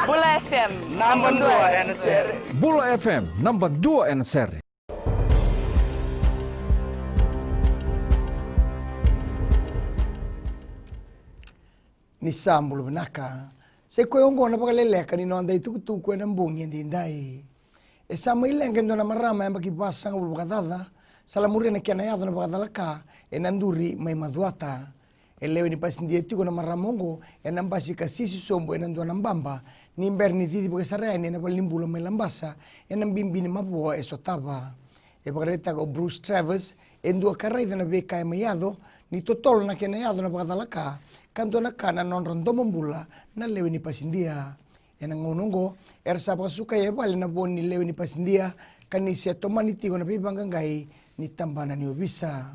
Bula FM number 2 NSR. Bula FM number 2 NSR. Ni sambulu benaka. Se koe ongo na pakaleleka ni noanda itukutu koe na mbungi ndindai. E sama ilenge ndo na marama yamba kipasanga bulu bakadada. Salamuri na kiana yado na bakadalaka. E nanduri mai madhuata. E lewe ni pasindia tiko na maramongo. E nambasi kasisi sombo e nandua na mbamba. Ni mberni thidi pakasarayani na palimbulo mai lambasa. E nambimbi ni mapua e sotava. E pakareta ko Bruce Travers. E ndua karaitha na veka e mayado. Ni totolo na kiana yado na bakadalaka. Kanto na kana non rondomo mbula na lewe ni pasindia. E na ngonongo. Ersa pakasuka ya bali na boni lewe ni pasindia. Kanisia tomani tigo na pipangangai. Ni tambana ni obisa.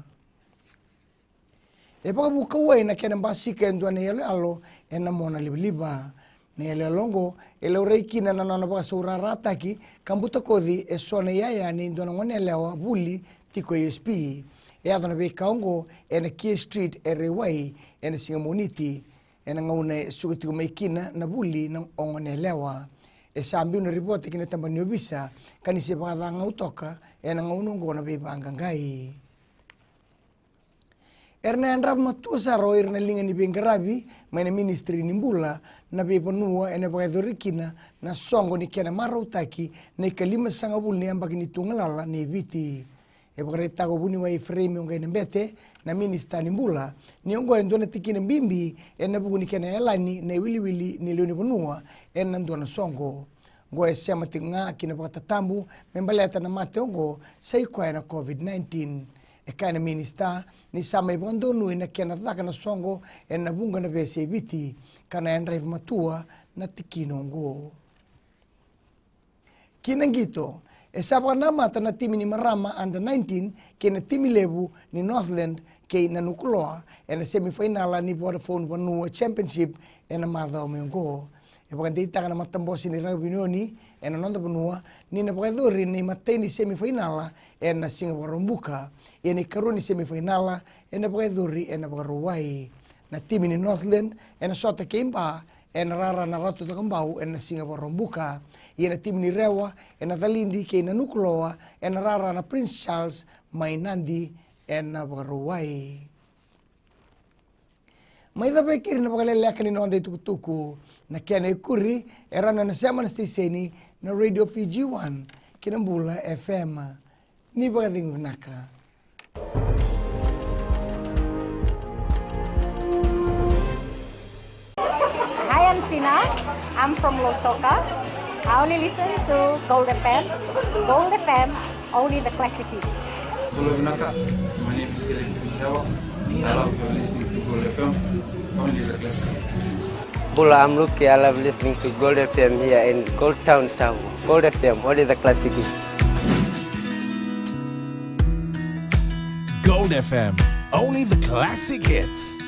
E pakabuka uwe na kena mbasika endua na yale alo. E na mona liba. Na yale alongo. E leo reiki na nana pakasura rataki. Kambuta kodhi e sone yaya ni endua na ngone lewa buli tiko USP. E adona be kaongo e na Key Street e rewai e na singamoniti. E na ngaune sugatigo maikina na buli na ongone lewa. E sambi una ripote kina tamba ni obisa. Kanisi pakada ngautoka e na ngaunongo na beba angangai. Erna andra matua saro erna linga ni bengarabi maina ministry ni mbula na beba nuwa ena pakadorikina na songo ni kiana marautaki na ikalima sangabul ni ambaki ni tungalala ni viti. E pakareta ko buni wa frame onga nembete na minister ni mbula ni ongo endona tikine mbimbi ena bugu ni kiana elani na wili ni leoni bonua ena ndona songo. Ngo e sema tinga kina pakatatambu membaleta na mate ongo sai kwa na COVID-19. E kaina minister ni sama ibondonu ina kiana thaka na songo ena bunga na vese viti kana endra matua na tikino ongo. Kinangito e sapa nama na timi ni marama under 19 kena timi lebu ni Northland ke na nukuloa e na semifinala ni Vodafone Vanua Championship e na madha omeongo. E pakandita kana matambosi ni rugby unioni e na nonda Vanua ni na pakadori ni mateni semifinala e na Singapore Rombuka e ni karuni semifinala e na pakadori e na pakaruwai. Na timi ni Northland e na sota keimba e na rara na ratu takambau e na Singapore Rombuka. E na timi ni Rewa e na Thalindi ke na Nukuloa e na rara na Prince Charles Mainandi e na pakaruwai. Maitha pekiri na pakaleleka ni noanda itukutuku na kia na ikuri e rana na sema na stiseni na Radio Fiji 1 Kinambula FM. Ni pakating vinaka. Hi, I'm Tina. I'm from Lotoka. I only listen to Gold FM. Gold FM, only the classic hits. Hello, Vinaka. My name is Kiran Kuntawa. I love listening to Gold FM, only the classic hits. Bula, I'm Luki. I love listening to Gold FM here in Gold Town. Gold FM, only the classic hits. Gold FM, only the classic hits.